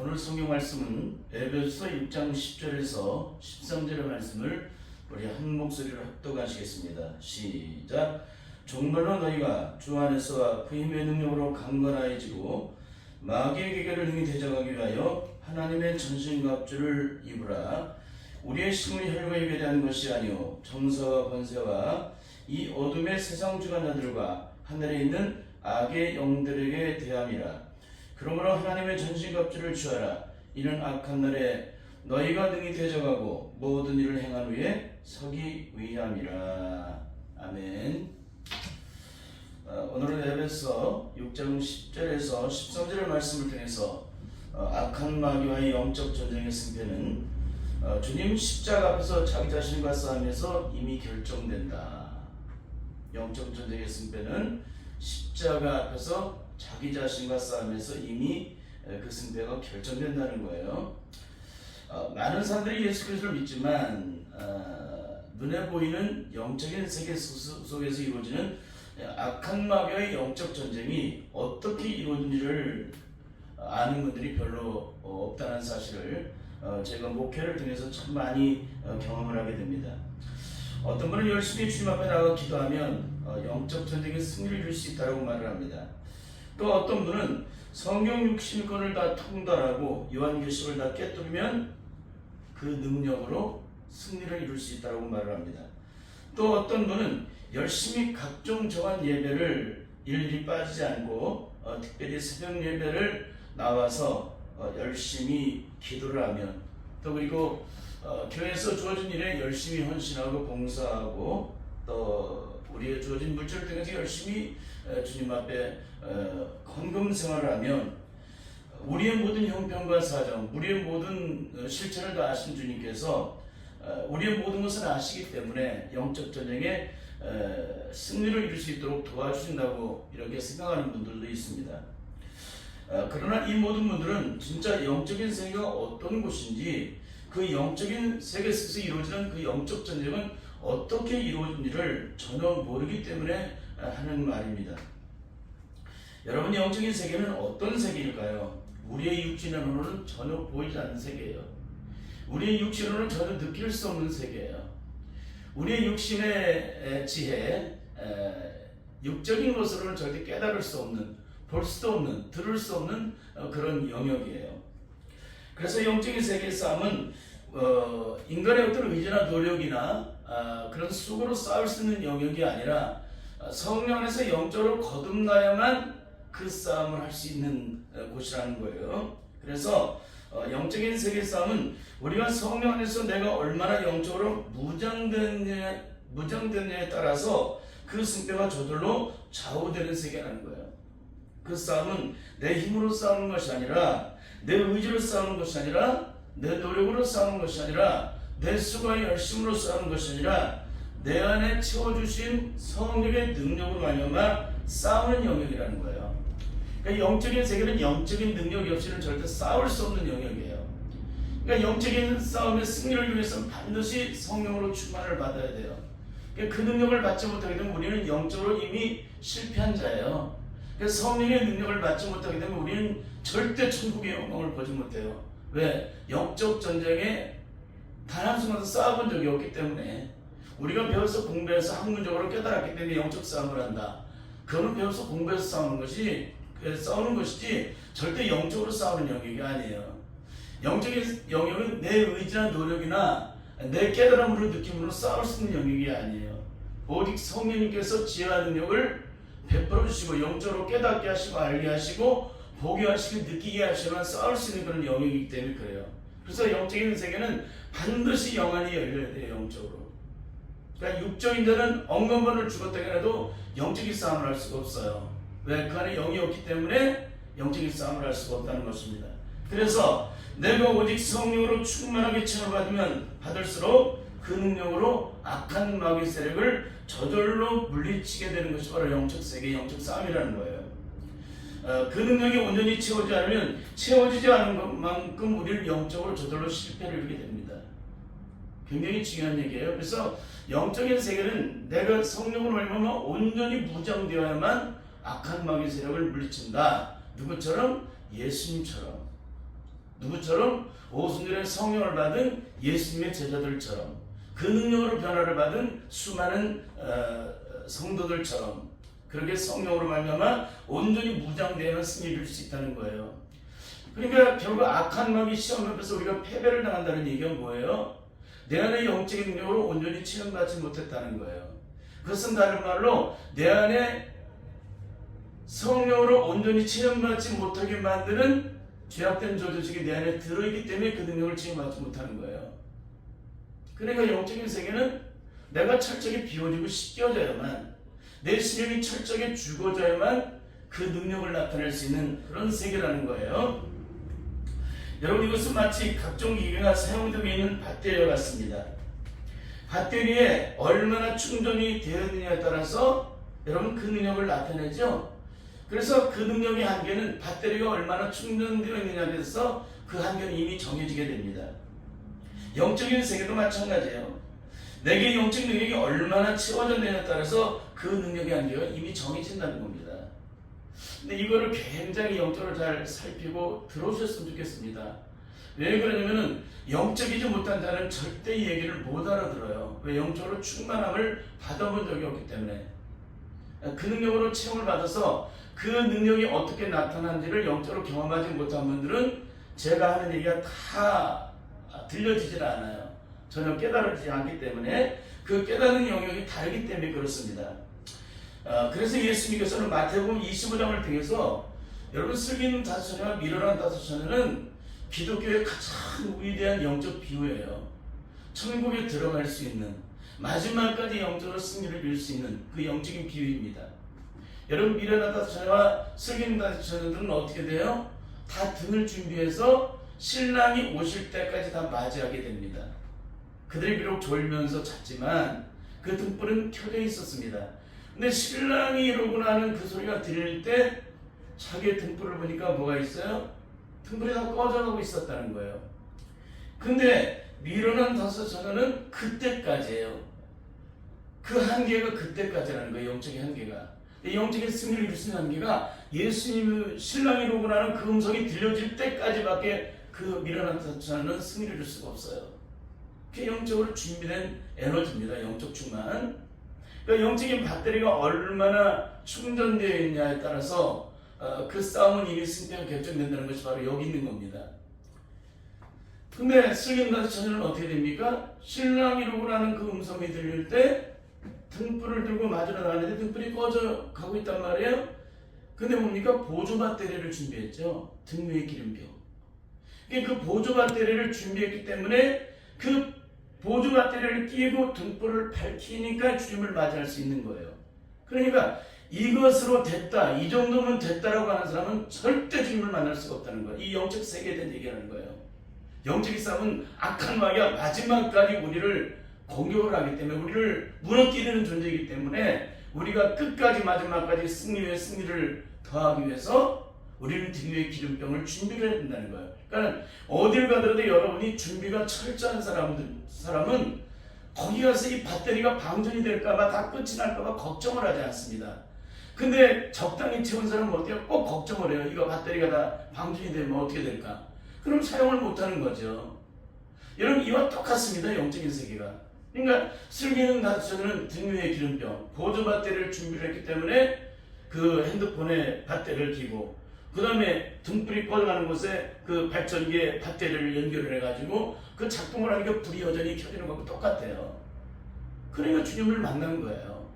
오늘 성경 말씀은 에베소서 6장 10절에서 13절의 말씀을 우리 한 목소리로 합독하시겠습니다. 시작. 정말로 너희가 주 안에서와 그 힘의 능력으로 강건하여지고 마귀의 계계를 능히 대적하기 위하여 하나님의 전신갑주를 입으라. 우리의 힘은 혈과 입에 대한 것이 아니요 정사와 권세와 이 어둠의 세상 주관자들과 하늘에 있는 악의 영들에게 대함이라. 그러므로 하나님의 전신갑주를 취하라. 이는 악한 날에 너희가 능히 대적하고 모든 일을 행한 후에 서기 위함이라. 아멘. 오늘은 에베소 6장 10절에서 13절의 말씀을 통해서 악한 마귀와의 영적 전쟁의 승패는 주님 십자가 앞에서 자기 자신과 싸움에서 이미 결정된다. 영적 전쟁의 승패는 십자가 앞에서 자기 자신과 싸움에서 이미 그 승패가 결정된다는 거예요. 많은 사람들이 예수 그리스도를 믿지만 눈에 보이는 영적인 세계 속에서 이루어지는 악한 마귀의 영적 전쟁이 어떻게 이루어지는지를 아는 분들이 별로 없다는 사실을 제가 목회를 통해서 참 많이 경험을 하게 됩니다. 어떤 분은 열심히 주님 앞에 나가 기도하면 영적 전쟁에 승리를 이룰 수 있다고 말을 합니다. 또 어떤 분은 성경 60권을 다 통달하고 요한계시록을 다 깨뜨리면 그 능력으로 승리를 이룰 수 있다고 말을 합니다. 또 어떤 분은 열심히 각종 정한 예배를 일일이 빠지지 않고 특별히 새벽 예배를 나와서 열심히 기도를 하면 또 그리고 교회에서 주어진 일에 열심히 헌신하고 봉사하고 또 우리의 주어진 물질을 통해서 열심히 주님 앞에 헌금 생활을 하면 우리의 모든 형편과 사정, 우리의 모든 실체를 다 아신 주님께서 우리의 모든 것을 아시기 때문에 영적 전쟁에 승리를 이룰 수 있도록 도와주신다고 이렇게 생각하는 분들도 있습니다. 그러나 이 모든 분들은 진짜 영적인 세계가 어떤 곳인지 그 영적인 세계 속에서 이루어지는 그 영적 전쟁은 어떻게 이루어진지를 전혀 모르기 때문에 하는 말입니다. 여러분, 영적인 세계는 어떤 세계일까요? 우리의 육신으로는 전혀 보이지 않는 세계예요. 우리의 육신으로는 전혀 느낄 수 없는 세계예요. 우리의 육신의 지혜, 육적인 것으로는 절대 깨달을 수 없는, 볼 수도 없는, 들을 수 없는 그런 영역이에요. 그래서 영적인 세계의 싸움은 인간의 어떤 의지나 노력이나 그런 수고로 싸울 수 있는 영역이 아니라 성령 안에서 영적으로 거듭나야만 그 싸움을 할 수 있는 곳이라는 거예요. 그래서 영적인 세계 싸움은 우리가 성령 안에서 내가 얼마나 영적으로 무장됐냐에 따라서 그 승패가 저절로 좌우되는 세계라는 거예요. 그 싸움은 내 힘으로 싸우는 것이 아니라 내 의지로 싸우는 것이 아니라 내 노력으로 싸우는 것이 아니라 내 수고와 열심으로 싸우는 것이 아니라 내 안에 채워주신 성령의 능력으로 말미암아 싸우는 영역이라는 거예요. 그러니까 영적인 세계는 영적인 능력이 없이는 절대 싸울 수 없는 영역이에요. 그러니까 영적인 싸움의 승리를 위해서는 반드시 성령으로 충만을 받아야 돼요. 그러니까 그 능력을 받지 못하게 되면 우리는 영적으로 이미 실패한 자예요. 그래서 성령의 능력을 받지 못하게 되면 우리는 절대 천국의 영광을 보지 못해요. 왜? 영적 전쟁에 단 한순간도 싸워본 적이 없기 때문에 우리가 배워서 공부해서 학문적으로 깨달았기 때문에 영적 싸움을 한다. 그거는 배워서 공부해서 싸우는 것이지 절대 영적으로 싸우는 영역이 아니에요. 영적인 영역은 내 의지나 노력이나 내 깨달음으로 느낌으로 싸울 수 있는 영역이 아니에요. 오직 성령님께서 지혜와 능력을 베풀어 주시고 영적으로 깨닫게 하시고 알게 하시고 보게 하시고 느끼게 하시면 싸울 수 있는 그런 영역이기 때문에 그래요. 그래서 영적인 세계는 반드시 영안이 열려야 돼요. 영적으로. 그러니까 육적인 자는 억만 번을 죽었다 해도 영적인 싸움을 할 수가 없어요. 왜? 그 안에 영이 없기 때문에 영적인 싸움을 할 수가 없다는 것입니다. 그래서 내가 오직 성령으로 충만하게 체험받으면 받을수록 그 능력으로 악한 마귀 세력을 저절로 물리치게 되는 것이 바로 영적 세계, 영적 싸움이라는 거예요. 그 능력이 온전히 채워지지 않은 것만큼 우리는 영적으로 저절로 실패를 이루게 됩니다. 굉장히 중요한 얘기예요. 그래서 영적인 세계는 내가 성령으로 말미암아 온전히 무장되어야만 악한 마귀 세력을 물리친다. 누구처럼? 예수님처럼. 누구처럼 오순절에 성령을 받은 예수님의 제자들처럼 그 능력으로 변화를 받은 수많은 성도들처럼 그렇게 성령으로 말미암아 온전히 무장되어야만 승리를 이룰 수 있다는 거예요. 그러니까 결국 악한 마귀 시험 앞에서 우리가 패배를 당한다는 얘기가 뭐예요? 내 안에 영적인 능력으로 온전히 체험받지 못했다는 거예요. 그것은 다른 말로 내 안에 성령으로 온전히 체험받지 못하게 만드는 죄악된 저주식이 내 안에 들어있기 때문에 그 능력을 체험받지 못하는 거예요. 그러니까 영적인 세계는 내가 철저히 비워지고 씻겨져야만, 내 신령이 철저히 죽어져야만 그 능력을 나타낼 수 있는 그런 세계라는 거예요. 여러분, 이것은 마치 각종 기계가 사용되고 있는 배터리와 같습니다. 배터리에 얼마나 충전이 되었느냐에 따라서 여러분 그 능력을 나타내죠. 그래서 그 능력의 한계는 배터리가 얼마나 충전되어 있느냐에 대해서 그 한계는 이미 정해지게 됩니다. 영적인 세계도 마찬가지예요. 내게 영적 능력이 얼마나 채워졌느냐에 따라서 그 능력의 한계가 이미 정해진다는 겁니다. 근데 이거를 굉장히 영적으로 잘 살피고 들어오셨으면 좋겠습니다. 왜 그러냐면은 영적이지 못한 자는 절대 이 얘기를 못 알아들어요. 왜? 영적으로 충만함을 받아본 적이 없기 때문에. 그 능력으로 체험을 받아서 그 능력이 어떻게 나타나는지를 영적으로 경험하지 못한 분들은 제가 하는 얘기가 다 들려지질 않아요. 전혀 깨달아지지 않기 때문에 그 깨닫는 영역이 다르기 때문에 그렇습니다. 그래서 예수님께서는 마태복음 25장을 통해서 여러분 슬기는 다섯 처녀와 미련한 다섯 처녀는 기독교의 가장 위대한 영적 비유예요. 천국에 들어갈 수 있는 마지막까지 영적으로 승리를 이룰 수 있는 그 영적인 비유입니다. 여러분 미련한 다섯 처녀와 슬기는 다섯 처녀들은 어떻게 돼요? 다 등을 준비해서 신랑이 오실 때까지 다 맞이하게 됩니다. 그들이 비록 졸면서 잤지만 그 등불은 켜져 있었습니다. 근데 신랑이 이러구나 하는 그 소리가 들릴 때 자기의 등불을 보니까 뭐가 있어요? 등불이 다 꺼져가고 있었다는 거예요. 근데 미련한 다섯 처녀는 그때까지예요. 그 한계가 그때까지라는 거예요. 영적인 한계가. 영적인 승리를 이룰 수 있는 한계가 예수님 신랑이 이러구나 하는 그 음성이 들려질 때까지밖에 그 미련한 다섯 처녀는 승리를 이룰 수가 없어요. 그게 영적으로 준비된 에너지입니다. 영적 충만. 그러니까 영적인 배터리가 얼마나 충전되어 있냐에 따라서 그 싸움은 이미 승패가 결정된다는 것이 바로 여기 있는 겁니다. 근데 슬기는 다섯 처녀는 어떻게 됩니까? 신랑이라고 하는 그 음성이 들릴 때 등불을 들고 맞으러 나가는데 등불이 꺼져 가고 있단 말이에요. 근데 뭡니까? 보조 배터리를 준비했죠. 등 위에 기름병. 그 보조 배터리를 준비했기 때문에 그 보조 배터리를 끼고 등불을 밝히니까 주님을 맞이할 수 있는 거예요. 그러니까 이것으로 됐다, 이 정도면 됐다라고 하는 사람은 절대 주님을 만날 수가 없다는 거예요. 이 영적 세계에 대한 얘기하는 거예요. 영적인 싸움은 악한 마귀가 마지막까지 우리를 공격을 하기 때문에, 우리를 무너뜨리는 존재이기 때문에 우리가 끝까지 마지막까지 승리에 승리를 더하기 위해서 우리는 등 위에 기름병을 준비를 해야 된다는 거예요. 그러니까 어딜 가더라도 여러분이 준비가 철저한 사람은 거기 가서 이 배터리가 방전이 될까봐, 다 끝이 날까봐 걱정을 하지 않습니다. 근데 적당히 채운 사람은 어때요? 꼭 걱정을 해요. 이거 배터리가 다 방전이 되면 어떻게 될까? 그럼 사용을 못하는 거죠. 여러분, 이와 똑같습니다. 영적인 세계가. 그러니까 슬기는 다섯 처녀는 등 위에 기름병, 보조 배터리를 준비를 했기 때문에 그 핸드폰에 배터리를 끼고, 그 다음에 등불이 꺼져가는 곳에 그 발전기에 배터리를 연결을 해가지고 그 작동을 하니까 불이 여전히 켜지는 것과 똑같아요. 그러니까 주님을 만난 거예요.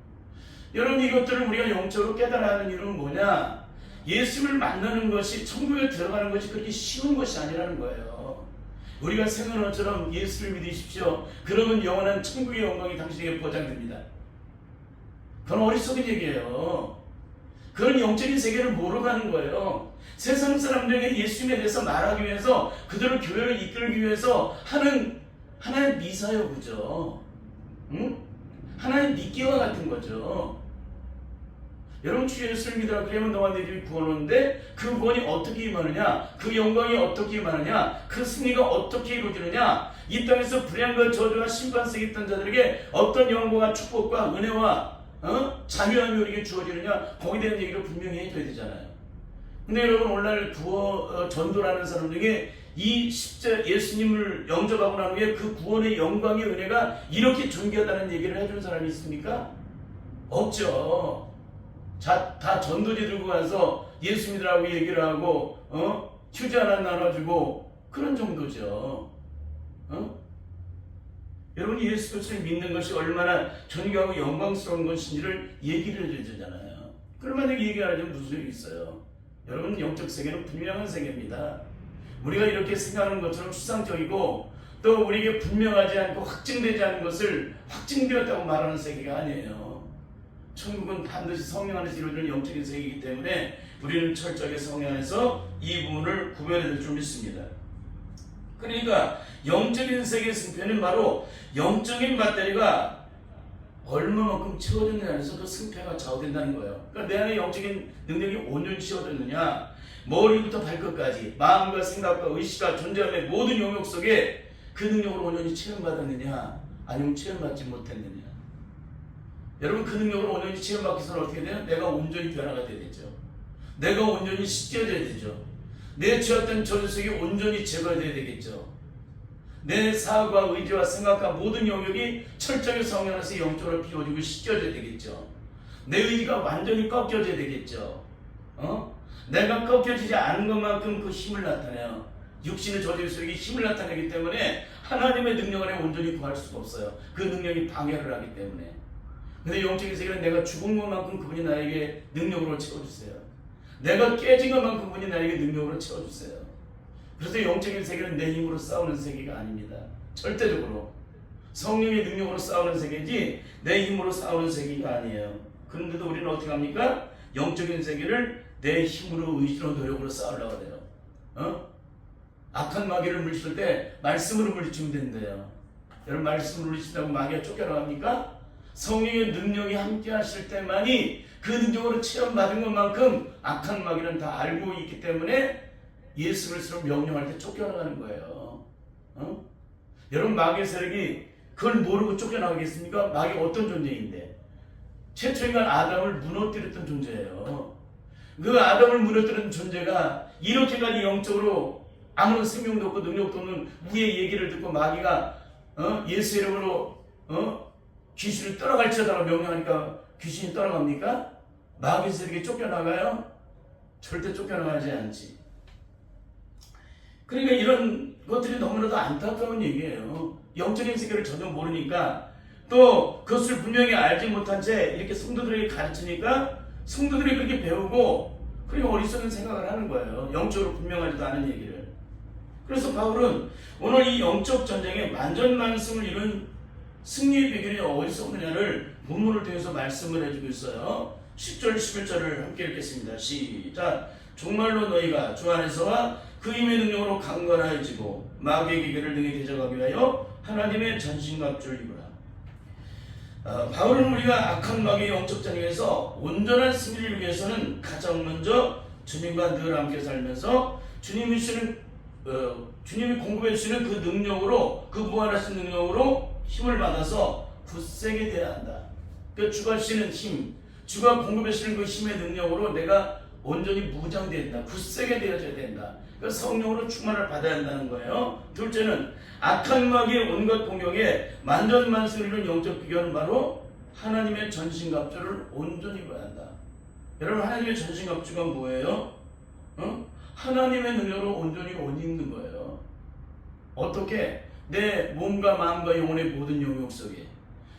여러분, 이것들을 우리가 영적으로 깨달아야 하는 이유는 뭐냐? 예수를 만나는 것이, 천국에 들어가는 것이 그렇게 쉬운 것이 아니라는 거예요. 우리가 생각하는 것처럼 예수를 믿으십시오, 그러면 영원한 천국의 영광이 당신에게 보장됩니다. 그건 어리석은 얘기예요. 그런 영적인 세계를 모르고 하는 거예요. 세상 사람들에게 예수님에 대해서 말하기 위해서, 그들을 교회를 이끌기 위해서 하는 하나의 미사여, 그죠? 응? 하나의 미끼와 같은 거죠. 여러분, 주 예수를 믿으라 그러면 너와 너희들이 구원 오는데 그 구원이 어떻게 임하느냐, 그 영광이 어떻게 임하느냐, 그 승리가 어떻게 이루어지느냐, 이 땅에서 불행과 저주와 심판세에 있던 자들에게 어떤 영광과 축복과 은혜와 자유함이 우리에게 주어지느냐, 거기에 대한 얘기를 분명히 해줘야 되잖아요. 근데 여러분, 오늘날 전도라는 사람 중에 이 십자 예수님을 영접하고 난 후에 그 구원의 영광의 은혜가 이렇게 존귀하다는 얘기를 해준 사람이 있습니까? 없죠. 다 전도지 들고 가서 예수 믿으라고 얘기를 하고 휴지 하나 나눠주고 그런 정도죠. 여러분, 예수 그리스도를 믿는 것이 얼마나 존귀하고 영광스러운 것인지를 얘기를 해주잖아요. 그럼 만약에 얘기 안 하면 무슨 소용이 있어요? 여러분, 영적 세계는 분명한 세계입니다. 우리가 이렇게 생각하는 것처럼 추상적이고 또 우리에게 분명하지 않고 확증되지 않은 것을 확증되었다고 말하는 세계가 아니에요. 천국은 반드시 성령 안에서 이루어지는 영적인 세계이기 때문에 우리는 철저하게 성령 안에서 이 부분을 구별해야 될 줄 믿습니다. 그러니까 영적인 세계의 승패는 바로 영적인 배터리가 얼마만큼 채워졌느냐에서 그 승패가 좌우된다는 거예요. 그러니까 내 안에 영적인 능력이 온전히 채워졌느냐, 머리부터 발끝까지 마음과 생각과 의식과 존재함의 모든 영역 속에 그 능력으로 온전히 체험받았느냐, 아니면 체험받지 못했느냐. 여러분, 그 능력으로 온전히 체험받기 위해서는 어떻게 돼요? 내가 온전히 변화가 돼야 되죠. 내가 온전히 씻겨져야 되죠. 내 죄었던 저주 속이 온전히 제거돼야 되겠죠. 내 사고와 의지와 생각과 모든 영역이 철저하게 성령 안에서 영적으로 비워지고 씻겨져야 되겠죠. 내 의지가 완전히 꺾여져야 되겠죠. 내가 꺾여지지 않은 것만큼 그 힘을 나타내요. 육신의 저주 속에 힘을 나타내기 때문에 하나님의 능력 안에 온전히 구할 수가 없어요. 그 능력이 방해를 하기 때문에. 근데 영적인 세계는 내가 죽은 것만큼 그분이 나에게 능력으로 채워주세요. 내가 깨진 것만큼 그분이 나에게 능력으로 채워주세요. 그래서 영적인 세계는 내 힘으로 싸우는 세계가 아닙니다. 절대적으로 성령의 능력으로 싸우는 세계지 내 힘으로 싸우는 세계가 아니에요. 그런데도 우리는 어떻게 합니까? 영적인 세계를 내 힘으로, 의지로, 노력으로 싸우려고 해요. 악한 마귀를 물리칠 때 말씀으로 물리치면 된대요. 여러분, 말씀으로 물리친다고 마귀가 쫓겨나갑니까? 성령의 능력이 함께 하실 때만이 그 능력으로 체험받은 것만큼 악한 마귀는 다 알고 있기 때문에 예수 그리스도를 명령할 때 쫓겨나가는 거예요. 여러분, 마귀의 세력이 그걸 모르고 쫓겨나가겠습니까? 마귀가 어떤 존재인데? 최초 인간 아담을 무너뜨렸던 존재예요. 그 아담을 무너뜨린 존재가 이렇게까지 영적으로 아무런 생명도 없고 능력도 없는 우리의 얘기를 듣고 마귀가 예수 이름으로 귀신을 떠나갈지어다가 명령하니까 귀신이 떠나갑니까? 마귀 세력이 쫓겨나가요? 절대 쫓겨나가지 않지. 그러니까 이런 것들이 너무나도 안타까운 얘기예요. 영적인 세계를 전혀 모르니까, 또 그것을 분명히 알지 못한 채 이렇게 성도들에게 가르치니까 성도들이 그렇게 배우고 그리고 어리석은 생각을 하는 거예요. 영적으로 분명하지도 않은 얘기를. 그래서 바울은 오늘 이 영적 전쟁에 만전만승을 이룬 승리의 비결이 어디서 오느냐를 본문을 통해서 말씀을 해주고 있어요. 10절 11절을 함께 읽겠습니다. 시작. 정말로 너희가 주 안에서와 그 힘의 능력으로 강건하여지고 마귀의 기계를 능히 대적하기 위하여 하나님의 전신갑주를 입으라. 바울은 우리가 악한 마귀의 영적 전쟁에서 온전한 승리를 위해서는 가장 먼저 주님과 늘 함께 살면서 주님이 공급해 주시는 그 능력으로, 그 무한하신 능력으로 힘을 받아서 굳세게 돼야 한다. 그러니까 주가 주시는 힘, 주가 공급해 주시는 그 힘의 능력으로 내가 온전히 무장되어야 된다. 굳세게 되어져야 된다. 그러니까 성령으로 충만을 받아야 한다는 거예요. 둘째는 악한 마귀의 온갖 공격에 만전만승을 이룬 영적 비결은 바로 하나님의 전신갑주를 온전히 입어야 한다. 여러분, 하나님의 전신갑주가 뭐예요? 하나님의 능력으로 온전히 옷 입는 거예요. 어떻게? 내 몸과 마음과 영혼의 모든 영역 속에,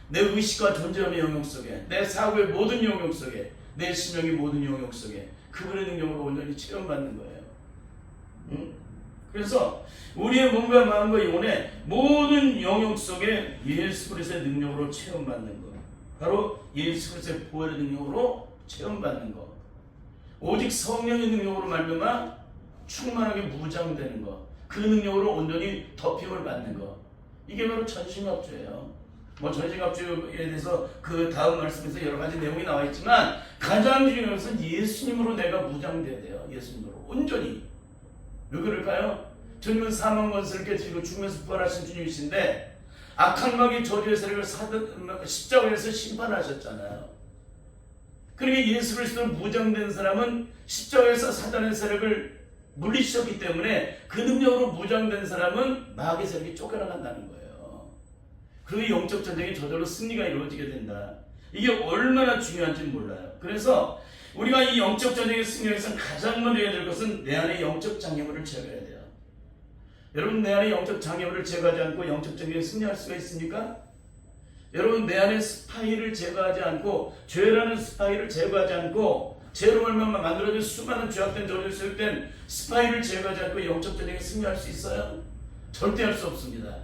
내 의식과 존재함의 영역 속에, 내 사고의 모든 영역 속에, 내 심령의 모든 영역 속에 그분의 능력으로 온전히 체험받는 거예요. 그래서 우리의 몸과 마음과 영혼의 모든 영역 속에 예수 그리스도의 능력으로 체험받는 것, 바로 예수 그리스도의 보혈의 능력으로 체험받는 것, 오직 성령의 능력으로 말미암아 충만하게 무장되는 것, 그 능력으로 온전히 덮임을 받는 것, 이게 바로 전신갑주예요. 전신갑주에 대해서 그 다음 말씀에서 여러 가지 내용이 나와 있지만 가장 중요한 것은 예수님으로 내가 무장돼야 돼요. 예수님으로 온전히. 왜 그럴까요? 주님은 사망 권세를 깨뜨리고 죽으면서 부활하신 주님이신데 악한 마귀 저주의 세력을 십자가에서 심판하셨잖아요. 그러니까 예수 그리스도로 무장된 사람은 십자가에서 사단의 세력을 물리치셨기 때문에 그 능력으로 무장된 사람은 마귀의 세력이 쫓겨나간다는 거예요. 그리고 영적 전쟁이 저절로 승리가 이루어지게 된다. 이게 얼마나 중요한지 몰라요. 그래서 우리가 이 영적 전쟁의 승리에 위해서 가장 먼저 해야 될 것은 내 안에 영적 장애물을 제거해야 돼요. 여러분, 내 안에 영적 장애물을 제거하지 않고 영적 전쟁에 승리할 수가 있습니까? 여러분, 내 안에 스파이를 제거하지 않고, 죄라는 스파이를 제거하지 않고, 죄로 얼마나 만들어진 수많은 죄악된 저주에 소유된 스파이를 제거하지 않고 영적 전쟁에 승리할 수 있어요? 절대 할 수 없습니다.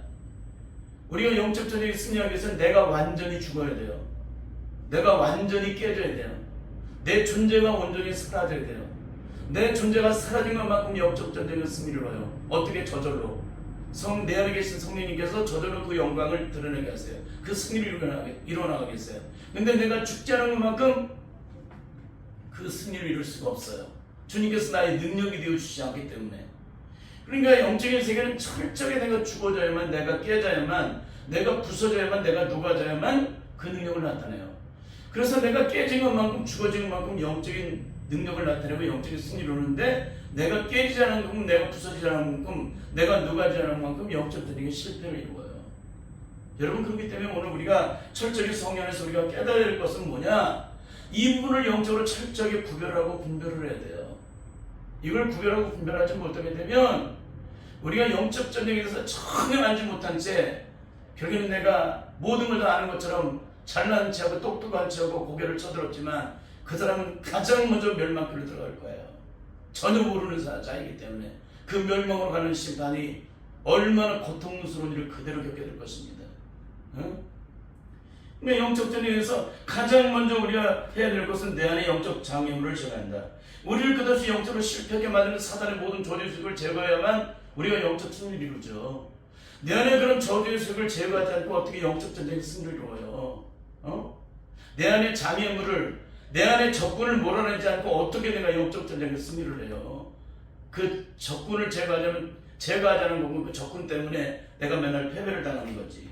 우리가 영적 전쟁에 승리하기 위해서는 내가 완전히 죽어야 돼요. 내가 완전히 깨져야 돼요. 내 존재가 온전히 사라져야 돼요. 내 존재가 사라진 것만큼 영적 전쟁은 승리를 해요. 어떻게? 저절로. 내 안에 계신 성령님께서 저절로 그 영광을 드러내게 하세요. 그 승리를 이뤄나가겠어요. 근데 내가 죽지 않은 것만큼 그 승리를 이룰 수가 없어요. 주님께서 나의 능력이 되어주시지 않기 때문에. 그러니까 영적인 세계는 철저하게 내가 죽어져야만, 내가 깨져야만, 내가 부서져야만, 내가 녹아져야만 그 능력을 나타내요. 그래서 내가 깨진 것만큼, 죽어진 것만큼 영적인 능력을 나타내고 영적인 승리를 오는데, 내가 깨지지 않은 만큼, 내가 부서지지 않은 만큼, 내가 녹아지지 않은 만큼 영적 전쟁의 실패를 이루어요. 여러분, 그렇기 때문에 오늘 우리가 철저히 성령 안에서 우리가 깨달아야 될 것은 뭐냐? 이 부분을 영적으로 철저하게 구별하고 분별을 해야 돼요. 이걸 구별하고 분별하지 못하게 되면 우리가 영적 전쟁에 대해서 전혀 알지 못한 채 결국에는 내가 모든 걸 다 아는 것처럼 잘난 체하고 똑똑한 체하고 고개를 쳐들었지만 그 사람은 가장 먼저 멸망길로 들어갈 거예요. 전혀 모르는 자이기 때문에 그 멸망으로 가는 심판이 얼마나 고통스러운 일을 그대로 겪게 될 것입니다. 응? 그러니까 영적 전쟁에서 가장 먼저 우리가 해야 될 것은 내 안에 영적 장애물을 제거한다. 우리를 끝없이 영적으로 실패하게 만드는 사단의 모든 저주의 수익을 제거해야만 우리가 영적 승리를 이루죠. 내 안에 그런 저주의 수익을 제거하지 않고 어떻게 영적 전쟁의 승리를 이루어요? 내 안에 장애물을, 내 안에 적군을 몰아내지 않고 어떻게 내가 영적 전쟁의 승리를 해요? 그 적군을 제거하자는 거고, 그 적군 때문에 내가 맨날 패배를 당하는 거지.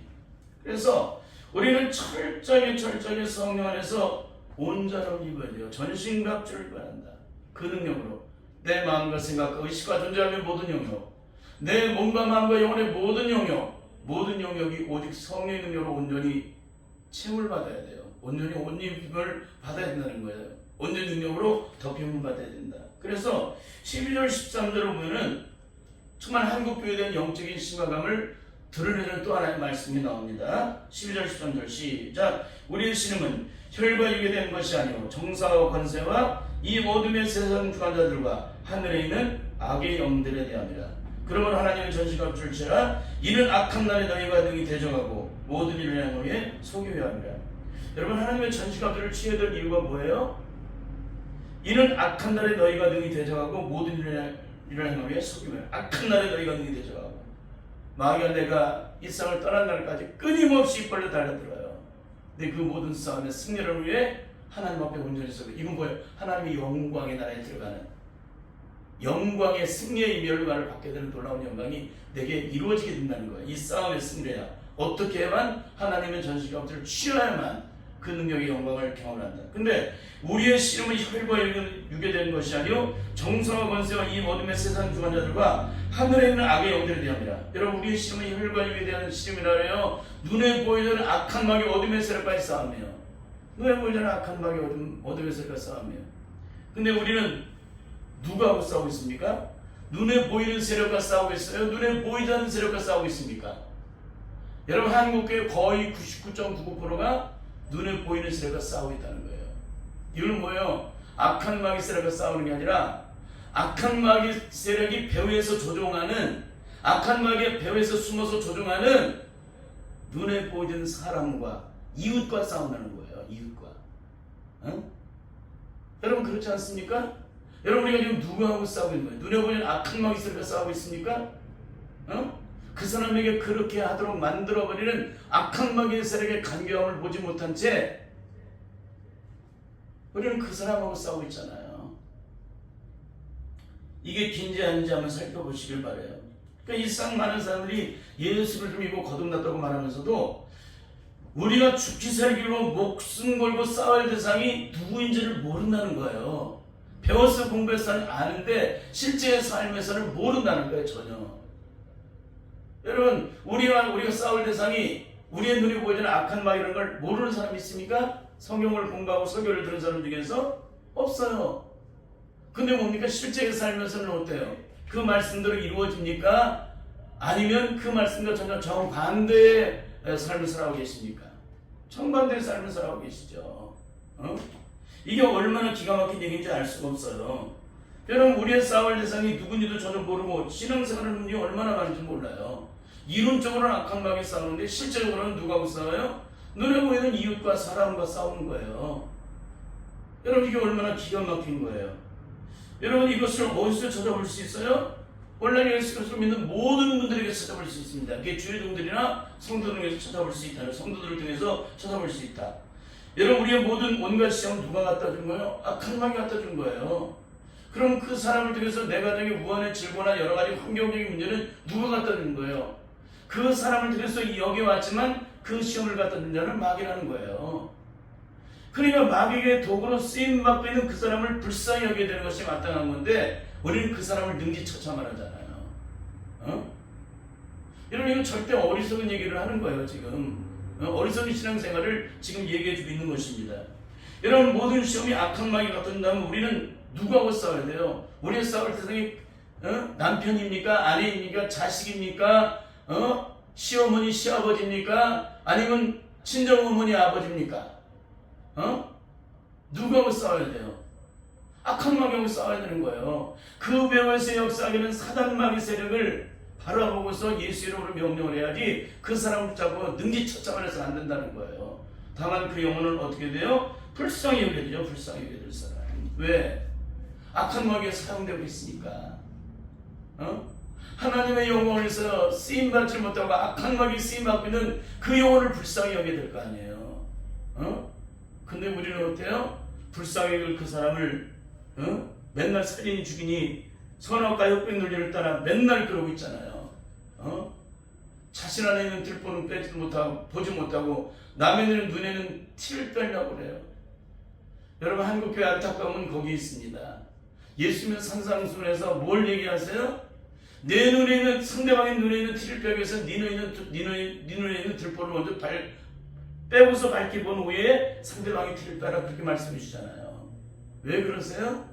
그래서 우리는 철저하게 성령 안에서 온전함을 입어야 돼요. 전신갑주를 입어야 한다. 그 능력으로 내 마음과 생각과 의식과 존재함의 모든 영역, 내 몸과 마음과 영혼의 모든 영역이 오직 성령의 능력으로 온전히 채움을 받아야 돼요. 온전히 옷 입힘을 받아야 된다는 거예요. 온전히 능력으로 덮임을 받아야 된다. 그래서 12절 13절을 보면은 정말 한국교회에 대한 영적인 심각함을 드러내는 또 하나의 말씀이 나옵니다. 12절 13절 시작. 우리의 신음은 혈과 육에 된 것이 아니오 정사와 권세와 이 어둠의 세상 주관자들과 하늘에 있는 악의 영들에 대함이라. 그러면 하나님의 전시갑주를 채라. 이는 악한 날에 너희가 능히 대적하고 모든 일을 행하기에 속여야 함이라. 여러분, 하나님의 전시갑주를 취해야 될 이유가 뭐예요? 이는 악한 날에 너희가 능히 대적하고 모든 일을 행하기에 속여야. 악한 날에 너희가 능히 대적하고, 마귀가 내가 이 세상을 떠난 날까지 끊임없이 입벌려 달려들어요. 근데 그 모든 싸움의 승리를 위해 하나님 앞에 온전히 서고, 이건 뭐예요? 하나님의 영광의 나라에 들어가는 영광의 승리의 멸관을 받게 되는 놀라운 영광이 내게 이루어지게 된다는 거예요. 이 싸움의 승리야. 어떻게 해야만? 하나님의 전시갑주를 취해야만 그 능력의 영광을 경험한다. 근데 우리의 씨름은 혈과 육에 된 것이 아니요 정사와 권세와 이 어둠의 세상 주관자들과 하늘에 있는 악의 영들에 대함이라. 여러분, 우리의 씨름은 혈과 육에 대한 씨름이라 해요. 눈에 보이는 악한 마귀 어둠의 세력과의 싸움이에요. 눈에 보이는 악한 마귀 어둠의 세력과의 싸움이에요. 근데 우리는 누구하고 싸우고 있습니까? 눈에 보이는 세력과 싸우고 있어요? 눈에 보이지 않는 세력과 싸우고 있습니까? 여러분, 한국교회 거의 99.99%가 눈에 보이는 세력과 싸우고 있다는 거예요. 이건 뭐예요? 악한 마귀 세력과 싸우는 게 아니라 악한 마귀 세력이 배후에서 조종하는, 악한 마귀의 배후에서 숨어서 조종하는 눈에 보이는 사람과 이웃과 싸운다는 거예요. 이웃과. 여러분, 그렇지 않습니까? 여러분, 우리가 지금 누구하고 싸우고 있는 거예요? 눈에 보이는 악한 마귀 세력과 싸우고 있습니까? 그 사람에게 그렇게 하도록 만들어버리는 악한 마귀의 세력의 간교함을 보지 못한 채 우리는 그 사람하고 싸우고 있잖아요. 이게 긴지 아닌지 한번 살펴보시길 바라요. 그러니까 이 쌍 많은 사람들이 예수를 좀 믿고 거듭났다고 말하면서도 우리가 죽기 살기로 목숨 걸고 싸울 대상이 누구인지를 모른다는 거예요. 배워서 공부해서는 아는데 실제 삶에서는 모른다는 거예요. 전혀. 여러분, 우리가 싸울 대상이 우리의 눈에 보이는 악한 마귀라는 걸 모르는 사람이 있습니까? 성경을 공부하고 설교를 들은 사람 중에서 없어요. 근데 뭡니까? 실제 삶에서는 어때요? 그 말씀대로 이루어집니까? 아니면 그 말씀과 전혀 정반대의 삶을 살아가고 계십니까? 정반대의 삶을 살아가고 계시죠. 이게 얼마나 기가 막힌 얘기인지 알 수가 없어요. 여러분, 우리의 싸울 대상이 누군지도 전혀 모르고 신앙생활을 하는 게 얼마나 많은지 몰라요. 이론적으로는 악한 마귀와 싸우는데 실제적으로는 누구하고 싸워요? 눈에 보이는 이웃과 사람과 싸우는 거예요. 여러분, 이게 얼마나 기가 막힌 거예요. 여러분, 이것을 어디서 찾아볼 수 있어요? 온라인 예수 그리스도를 믿는 모든 분들에게 찾아볼 수 있습니다. 그게 주의종들이나 성도들을 통해서 찾아볼 수 있다. 성도들을 통해서 찾아볼 수 있다. 여러분, 우리의 모든 온갖 시험은 누가 갖다 준 거예요? 악한 마귀 갖다 준 거예요. 그럼 그 사람을 통해서 내 가정의 무한의 질고나 여러 가지 환경적인 문제는 누가 갖다 준 거예요? 그 사람을 통해서 여기 왔지만 그 시험을 갖다 준 자는 마귀라는 거예요. 그러니까 마귀의 도구로 쓰임 받고 있는 그 사람을 불쌍히 여겨야 되는 것이 마땅한 건데 우리는 그 사람을 능지처참하잖아요. 여러분, 이건 절대 어리석은 얘기를 하는 거예요. 지금 어리석은 신앙생활을 지금 얘기해주고 있는 것입니다. 여러분, 모든 시험이 악한 마귀 같은다면 우리는 누구하고 싸워야 돼요? 우리의 싸울 대상이 남편입니까? 아내입니까? 자식입니까? 시어머니, 시아버지입니까? 아니면 친정어머니, 아버지입니까? 누구하고 싸워야 돼요? 악한 마귀하고 싸워야 되는 거예요. 그 배후에서 역사하기는 사단 마귀 세력을 바라보고서 예수 이름으로 명령을 해야지 그 사람을 잡고 능지처참을 해서는 안 된다는 거예요. 다만 그 영혼은 어떻게 돼요? 불쌍히 여겨야 되죠. 불쌍히 여겨야 될 사람. 왜? 악한 마귀가 사용되고 있으니까. 하나님의 영혼에서 쓰임받지 못하고 악한 마귀 쓰임받고 있는 그 영혼을 불쌍히 여겨야 될 거 아니에요. 근데 우리는 어때요? 불쌍히 여길 그 사람을 맨날 살인이 죽이니 선악과 혁백 논리를 따라 맨날 그러고 있잖아요. 자신 안에 있는 들보는 빼지 못하고 보지 못하고 남의 눈에는 티를 빼려고 그래요. 여러분, 한국교회 안타까움은 거기 있습니다. 예수님은 산상순에서 뭘 얘기하세요? 내 눈에 있는, 상대방의 눈에 있는 티를 빼기 위해서 네 눈에 있는 들보를 먼저 빼고서 밝게 본 후에 상대방의 티를 빼라, 그렇게 말씀해 주잖아요. 왜 그러세요?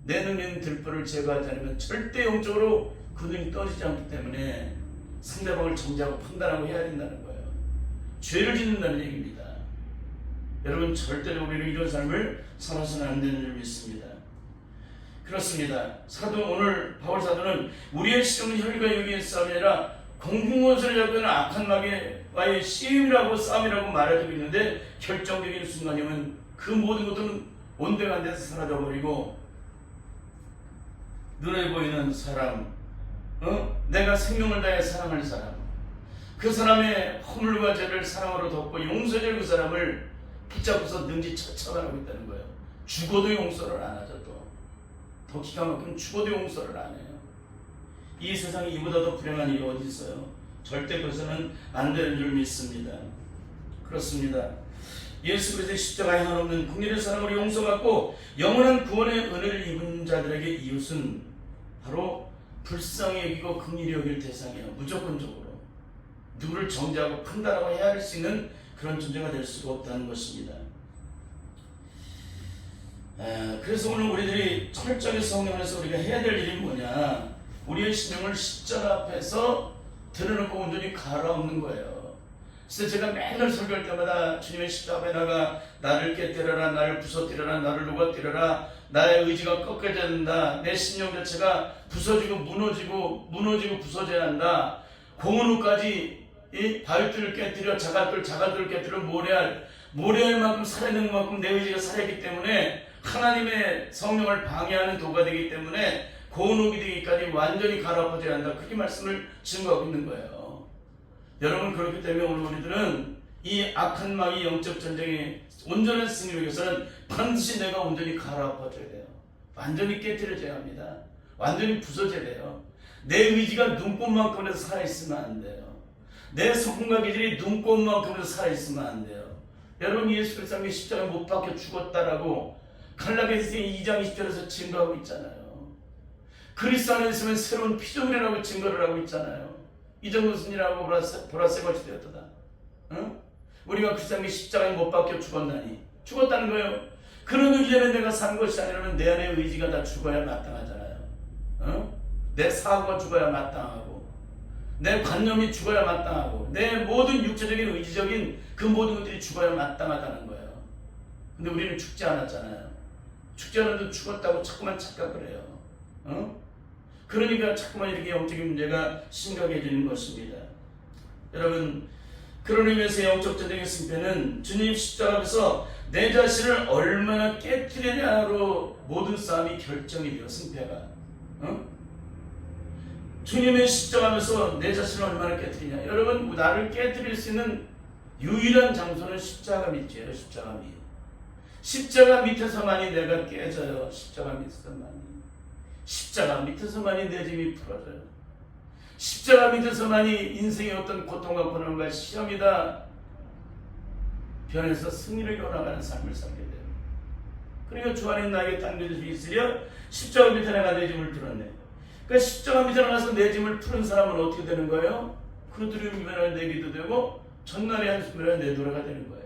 내 눈에 있는 들보를 제거하지 않으면 절대 영적으로 그 눈이 떠지지 않기 때문에 상대방을 정죄하고 판단하고 해야 된다는 거예요. 죄를 짓는다는 얘기입니다. 여러분, 절대로 우리는 이런 삶을 살아서는 안 되는 줄 믿습니다. 그렇습니다. 오늘 바울 사도는 우리의 시험은 혈과 육의 싸움이 아니라 공중원수를 잡고 있는 악한 마귀와의 시험이라고 싸움이라고 말해주고 있는데 결정적인 순간이면 그 모든 것들은 온데간데서 사라져버리고 눈에 보이는 사람, 내가 생명을 다해 사랑할 사람, 그 사람의 허물과 죄를 사랑으로 덮고 용서해줄 그 사람을 붙잡고서 능지처참하고 있다는 거예요. 죽어도 용서를 안 하죠. 더 기가 막히면 죽어도 용서를 안 해요. 이 세상에 이보다 더 불행한 일이 어디 있어요? 절대 그것은 안 되는 줄 믿습니다. 그렇습니다. 예수 그리스도의 십자가에 한없는 긍휼의 사랑으로 용서받고 영원한 구원의 은혜를 입은 자들에게 이웃은 바로 불쌍히 여기고 긍휼히 여길 대상이에요. 무조건적으로 누구를 정죄하고 판단하고 헤아릴 수 있는 그런 존재가 될 수가 없다는 것입니다. 그래서 오늘 우리들이 철저하게 성령에서 우리가 해야 될 일이 뭐냐? 우리의 심령을 십자가 앞에서 드러놓고 온전히 갈아엎는 거예요. 그래서 제가 맨날 설교할 때마다 주님의 십자가 앞에 나가 나를 깨뜨려라, 나를 부서뜨려라, 나를 녹아뜨려라, 나의 의지가 꺾여져야 된다, 내 심령 자체가 부서지고 무너지고 부서져야 한다, 공은우까지 이 바위들을 깨뜨려 자갈들을 깨뜨려 모래알 만큼 살아있는 만큼 내 의지가 살아있기 때문에 하나님의 성령을 방해하는 도가 되기 때문에 고운옥이 되기까지 완전히 갈아엎어져야 한다, 그렇게 말씀을 증거하고 있는 거예요. 여러분, 그렇기 때문에 오늘 우리들은 이 악한 마귀 영적 전쟁의 온전한 승리를 위해서는 반드시 내가 온전히 갈아엎어져야 돼요. 완전히 깨뜨려져야 합니다. 완전히 부서져야 돼요. 내 의지가 눈꽃만큼이라도 살아있으면 안 돼요. 내 성품과 기질이 눈꽃만큼이라도 살아있으면 안 돼요. 여러분, 예수 그리스도의 십자가에 못 박혀 죽었다라고 갈라디아서 2장 20절에서 증거하고 있잖아요. 그리스도 안에 있으면 새로운 피조물이라고 증거를 하고 있잖아요. 이전 무슨 일하고 보라새 것이 되었다. 응? 우리가 그리스도의 십자가에 못 박혀 죽었나니 죽었다는 거예요. 그런 의지에는 내가 산 것이 아니라면 내 안의 의지가 다 죽어야 마땅하잖아요. 응? 내 사고가 죽어야 마땅하고 내 관념이 죽어야 마땅하고 내 모든 육체적인 의지적인 그 모든 것들이 죽어야 마땅하다는 거예요. 근데 우리는 죽지 않았잖아요. 죽지 않아도 죽었다고 자꾸만 착각을 해요. 그러니까 자꾸만 이렇게 영적인 문제가 심각해지는 것입니다. 여러분, 그런 의미에서 영적 전쟁의 승패는 주님 십자가 앞에서 내 자신을 얼마나 깨뜨리냐로 모든 싸움이 결정이 돼요. 승패가. 주님의 십자가 앞에서 내 자신을 얼마나 깨뜨리냐. 여러분, 나를 깨뜨릴 수 있는 유일한 장소는 십자가 밑이에요. 십자가 밑. 십자가 밑에서만이 내가 깨져요. 십자가 밑에서만이. 십자가 밑에서만이 내 짐이 풀어져요. 십자가 밑에서만이 인생의 어떤 고통과 고난과 시험이다 변해서 승리를 이뤄나가는 삶을 살게 돼요. 그러니까 주 안에 나에게 당겨질 수 있으려 십자가 밑에 내가 내 짐을 풀었네. 그러니까 십자가 밑에 나가서 내 짐을 푸는 사람은 어떻게 되는 거예요? 그들의 미련을 내기도 되고 전날의 한숨을 내 노래가 되는 거예요.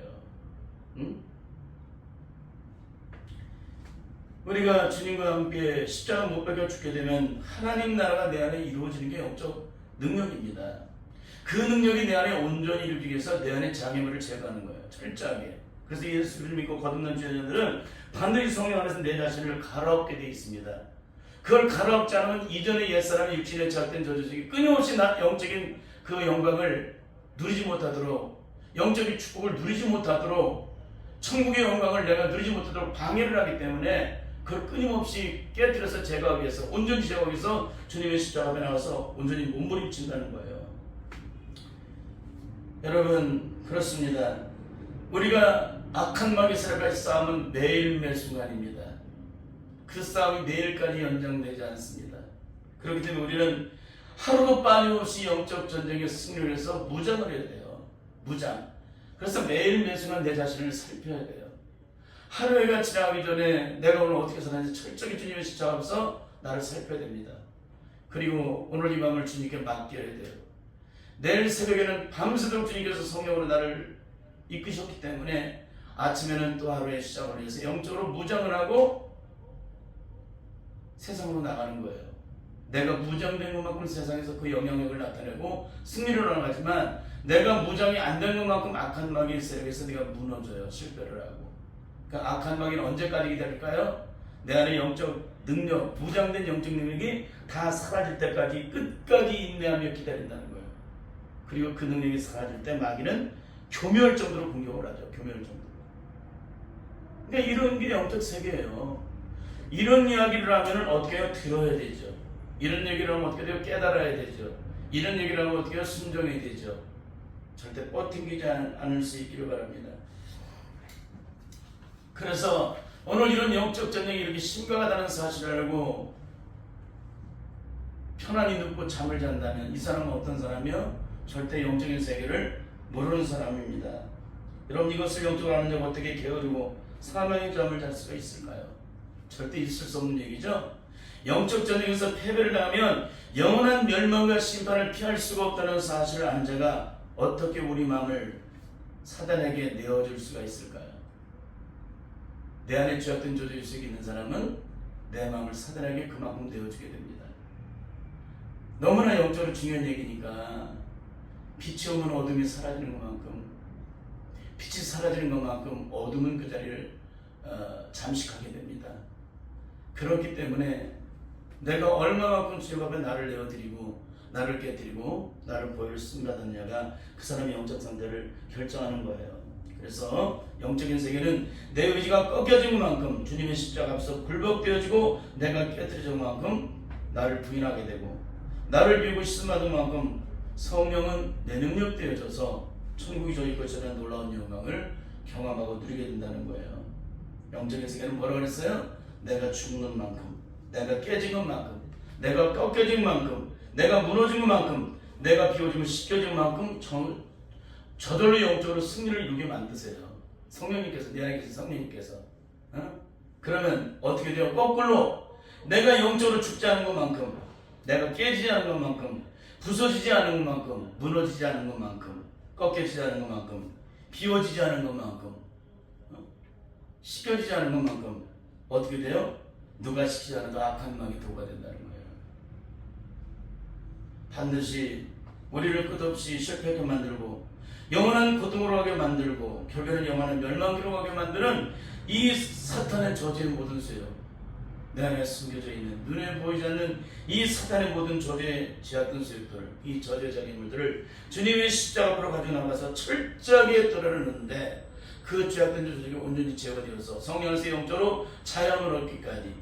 우리가 주님과 함께 십자가 못 박혀 죽게 되면 하나님 나라가 내 안에 이루어지는 게 영적 능력입니다. 그 능력이 내 안에 온전히 이루어지기 위해서 내 안에 장애물을 제거하는 거예요. 철저하게. 그래서 예수를 믿고 거듭난 주자들은 반드시 성령 안에서 내 자신을 갈아엎게 되어 있습니다. 그걸 갈아엎지 않으면 이전의 옛사람의 육신에 제약된 저주적이 끊임없이 영적인 그 영광을 누리지 못하도록, 영적인 축복을 누리지 못하도록, 천국의 영광을 내가 누리지 못하도록 방해를 하기 때문에 그걸 끊임없이 깨뜨려서 제거하기 위해서, 온전히 제거하기 위해서 주님의 십자가 앞에 나와서 온전히 몸부림친다는 거예요. 여러분, 그렇습니다. 우리가 악한 마귀 세력과의 싸움은 매일매일 순간입니다. 그 싸움이 내일까지 연장되지 않습니다. 그렇기 때문에 우리는 하루도 빠짐없이 영적 전쟁에 승리를 해서 무장을 해야 돼요. 무장. 그래서 매일매일 순간 내 자신을 살펴야 돼요. 하루가 지나가기 전에 내가 오늘 어떻게 사는지 철저히 주님의 십자가 앞에서 나를 살펴야 됩니다. 그리고 오늘 이 밤을 주님께 맡겨야 돼요. 내일 새벽에는 밤새도록 주님께서 성령으로 나를 이끄셨기 때문에 아침에는 또 하루의 시작을 위해서 영적으로 무장을 하고 세상으로 나가는 거예요. 내가 무장된 것만큼 세상에서 그 영향력을 나타내고 승리를 나가지만 내가 무장이 안 된 것만큼 악한 마귀의 세력에서 내가 무너져요. 실패를 하고. 그러니까 악한 마귀는 언제까지 기다릴까요? 내 안에 영적 능력, 무장된 영적 능력이 다 사라질 때까지 끝까지 인내하며 기다린다는 거예요. 그리고 그 능력이 사라질 때 마귀는 교멸 정도로 공격을 하죠. 교멸 정도로. 그러니까 이런 게 영적 세계예요. 이런 이야기를 하면 어떻게 해요? 들어야 되죠. 이런 얘기를 하면 어떻게 돼요? 깨달아야 되죠. 이런 얘기를 하면 어떻게 해요? 순종해야 되죠. 절대 뻗팅기지 않을 수 있기를 바랍니다. 그래서 오늘 이런 영적 전쟁이 이렇게 심각하다는 사실을 알고 편안히 눕고 잠을 잔다면 이 사람은 어떤 사람이요? 절대 영적인 세계를 모르는 사람입니다. 여러분, 이것을 영적으로 아는 자가 어떻게 게으르고 사망의 잠을 잘 수가 있을까요? 절대 있을 수 없는 얘기죠. 영적 전쟁에서 패배를 당하면 영원한 멸망과 심판을 피할 수가 없다는 사실을 아는 자가 어떻게 우리 마음을 사단에게 내어줄 수가 있을까요? 내 안에 죄악된 조직이 있는 사람은 내 마음을 사단에게 그만큼 내어주게 됩니다. 너무나 영적으로 중요한 얘기니까 빛이 오면 어둠이 사라지는 것만큼, 빛이 사라지는 것만큼 어둠은 그 자리를 잠식하게 됩니다. 그렇기 때문에 내가 얼마만큼 주님 앞에 나를 내어드리고 나를 깨뜨리고 나를 보혈을 쓴다느냐가 그 사람의 영적 상태를 결정하는 거예요. 그래서 영적인 세계는 내 의지가 꺾여진 것만큼, 주님의 십자가 앞에서 굴복되어지고 내가 깨뜨려진 것만큼 나를 부인하게 되고, 나를 비우고 시선받은 만큼 성령은 내 능력되어져서 천국이 저희 것이라는 놀라운 영광을 경험하고 누리게 된다는 거예요. 영적인 세계는 뭐라고 그랬어요? 내가 죽는 만큼, 내가 깨진 것만큼, 내가 꺾여진 만큼, 내가 무너진 것만큼, 내가 비워지고 씻겨진 만큼 저절로 영적으로 승리를 이루게 만드세요. 성령님께서, 내 안에 계신 성령님께서. 그러면 어떻게 돼요? 거꾸로 내가 영적으로 죽지 않은 것만큼, 내가 깨지지 않은 것만큼, 부서지지 않은 것만큼, 무너지지 않은 것만큼, 꺾여지지 않은 것만큼, 비워지지 않은 것만큼, 씻겨지지 않은 것만큼 어떻게 돼요? 누가 시키지 않아도 악한 마귀 도가 된다는 거예요. 반드시 우리를 끝없이 실패하게 만들고 영원한 고통으로 가게 만들고 결국에는 영원한 멸망기로 가게 만드는 이 사탄의 저주의 모든 수요, 내 안에 숨겨져 있는 눈에 보이지 않는 이 사탄의 모든 저주의 제약된 수요들, 이 저주의 장애물들을 주님의 십자가 앞으로 가지고 나가서 철저하게 떨어내는데 그 죄악된 자들에게 온전히 제거되어서 성령에서 영적으로 자연을 얻기까지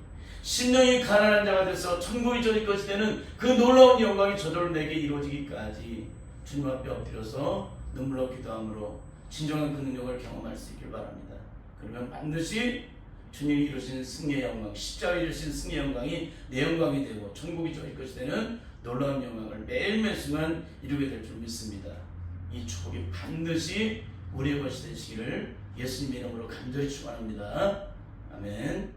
심령이 가난한 자가 돼서 천국이 저리까지 되는 그 놀라운 영광이 저절로 내게 이루어지기까지 주님 앞에 엎드려서 눈물로 기도함으로 진정한 그 능력을 경험할 수 있길 바랍니다. 그러면 반드시 주님이 이루신 승리의 영광, 십자가에 이루신 승리의 영광이 내 영광이 되고 천국이 저리까지 되는 놀라운 영광을 매일매일 순간 이루게 될 줄 믿습니다. 이 축복이 반드시 우리의 것이 되시기를 예수님의 이름으로 간절히 축원합니다. 아멘.